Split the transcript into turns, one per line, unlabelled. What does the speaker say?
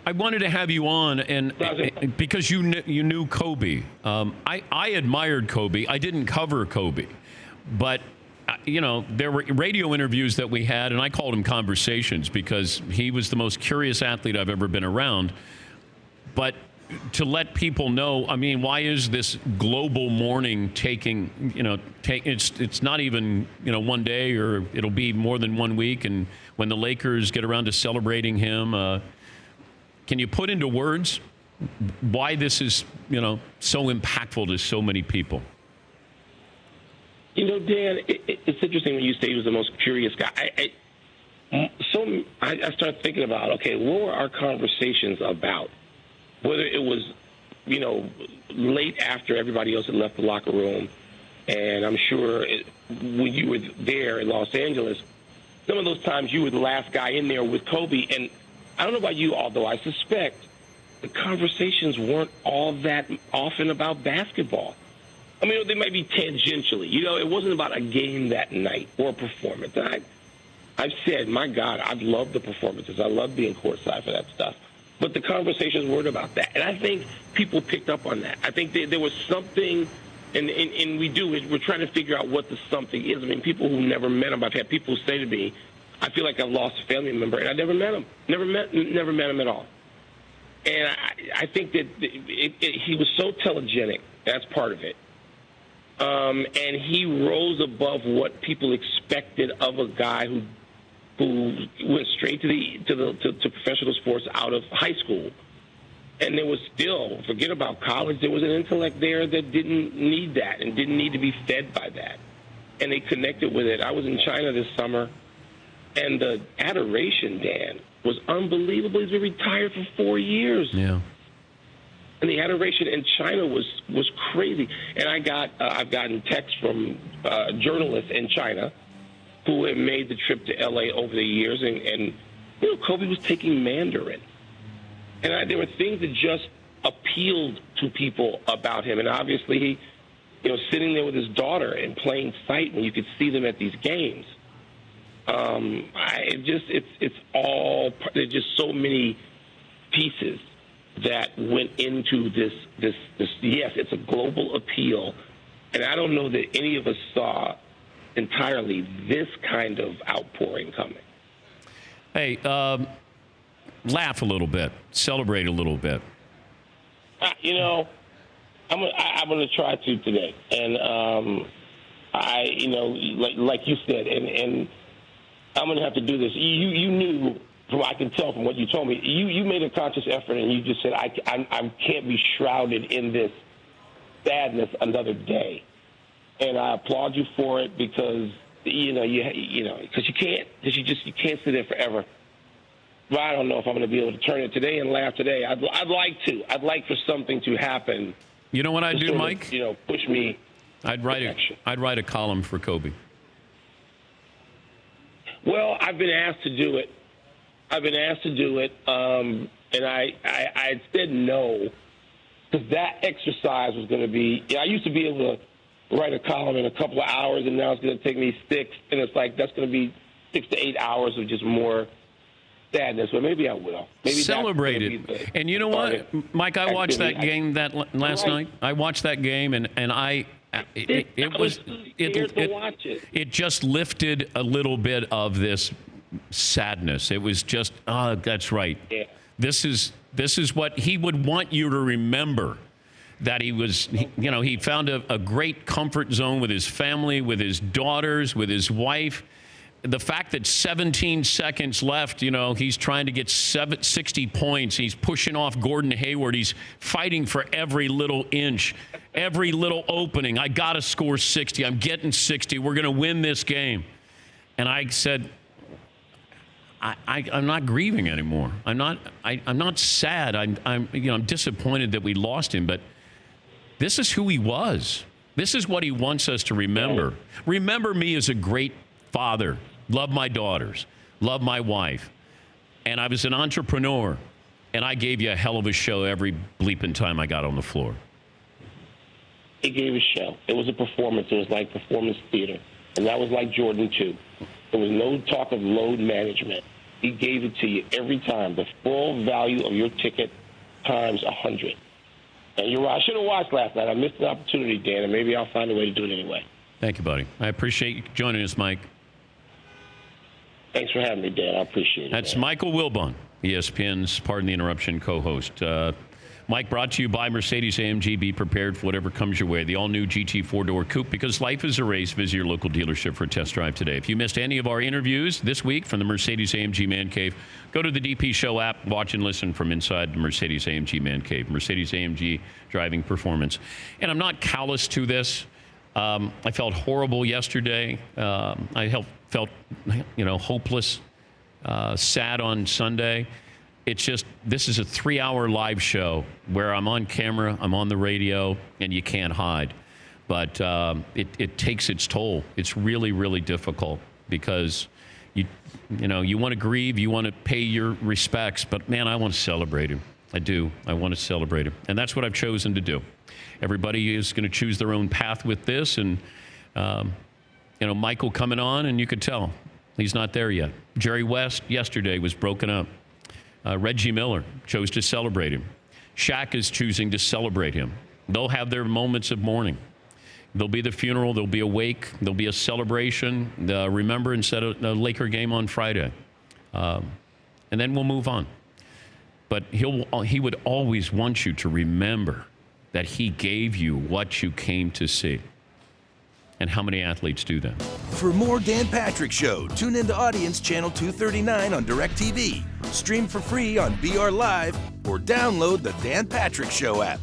I wanted to have you on, and because you knew Kobe. I admired Kobe. I didn't cover Kobe, but there were radio interviews that we had, and I called them conversations because he was the most curious athlete I've ever been around. But to let people know, I mean, why is this global mourning taking? It's not even one day, or it'll be more than 1 week. And when the Lakers get around to celebrating him. Can you put into words why this is, so impactful to so many people?
Dan, it's interesting when you say he was the most curious guy. I started thinking about, okay, what were our conversations about? Whether it was, late after everybody else had left the locker room, and I'm sure when you were there in Los Angeles, some of those times you were the last guy in there with Kobe, and I don't know about you, although I suspect the conversations weren't all that often about basketball. I mean, they might be tangentially. It wasn't about a game that night or a performance. I've said, my God, I've loved the performances. I love being courtside for that stuff. But the conversations weren't about that. And I think people picked up on that. I think there was something, and we're trying to figure out what the something is. I mean, people who never met him, I've had people say to me, I feel like I've lost a family member, and I never met him. Never met him at all. And I think that he was so telegenic. That's part of it. And he rose above what people expected of a guy who went straight to professional sports out of high school. And there was still, forget about college, there was an intellect there that didn't need that and didn't need to be fed by that. And they connected with it. I was in China this summer. And the adoration, Dan, was unbelievable. He's been retired for 4 years.
Yeah.
And the adoration in China was crazy. And I've gotten texts from journalists in China who have made the trip to L.A. over the years. And Kobe was taking Mandarin. And there were things that just appealed to people about him. And obviously, sitting there with his daughter in plain sight when you could see them at these games. There's just so many pieces that went into this. Yes, it's a global appeal, and I don't know that any of us saw entirely this kind of outpouring coming.
Hey, laugh a little bit, celebrate a little bit.
I'm going to try to today, and like you said, and I'm going to have to do this. You knew, from I can tell from what you told me, you made a conscious effort, and you just said, I can't be shrouded in this sadness another day. And I applaud you for it because you can't sit there forever. But I don't know if I'm going to be able to turn it today and laugh today. I'd like to. I'd like for something to happen.
You know what I'd do, Mike?
Push me.
I'd write a column for Kobe.
Well, I've been asked to do it. And I said no, because that exercise was going to be. I used to be able to write a column in a couple of hours, and now it's going to take me 6. And it's like that's going to be 6 to 8 hours of just more sadness. But maybe I will. Maybe
celebrate it. And you know what, Mike? I watched that game last night. I watched that game, and it just lifted a little bit of this sadness. It was just, that's right.
Yeah.
This is what he would want you to remember, that he found a great comfort zone with his family, with his daughters, with his wife. The fact that 17 seconds left, he's trying to get 60 points. He's pushing off Gordon Hayward. He's fighting for every little inch, every little opening. I got to score 60. I'm getting 60. We're going to win this game. And I said, I'm not grieving anymore. I'm not sad. I'm disappointed that we lost him, but this is who he was. This is what he wants us to remember. Remember me as a great father. Love my daughters, love my wife. And I was an entrepreneur, and I gave you a hell of a show every bleeping time I got on the floor.
He gave a show. It was a performance. It was like performance theater. And that was like Jordan, too. There was no talk of load management. he gave it to you every time. The full value of your ticket times 100. And you're right. I should have watched last night. I missed the opportunity, Dan, and maybe I'll find a way to do it anyway.
Thank you, buddy. I appreciate you joining us, Mike.
Thanks for having me, Dan. I appreciate it.
That's
man.
Michael Wilbon, ESPN's Pardon the Interruption co-host. Mike, brought to you by Mercedes-AMG. Be prepared for whatever comes your way. The all-new GT four-door coupe. Because life is a race, visit your local dealership for a test drive today. If you missed any of our interviews this week from the Mercedes-AMG Man Cave, go to the DP Show app, watch and listen from inside the Mercedes-AMG Man Cave. Mercedes-AMG driving performance. And I'm not callous to this. I felt horrible yesterday. I felt hopeless, sad on Sunday. It's just, this is a 3-hour live show where I'm on camera, I'm on the radio, and you can't hide. But it takes its toll. It's really, really difficult because you want to grieve, you want to pay your respects, but man, I want to celebrate him. I do. I want to celebrate him. And that's what I've chosen to do. Everybody is going to choose their own path with this. And, Michael coming on, and you could tell he's not there yet. Jerry West yesterday was broken up. Reggie Miller chose to celebrate him. Shaq is choosing to celebrate him. They'll have their moments of mourning. There'll be the funeral. There'll be a wake. There'll be a celebration. Remembrance at a Laker game on Friday. And then we'll move on. But he would always want you to remember that he gave you what you came to see. And how many athletes do that?
For more Dan Patrick Show, tune into Audience Channel 239 on DirecTV. Stream for free on BR Live or download the Dan Patrick Show app.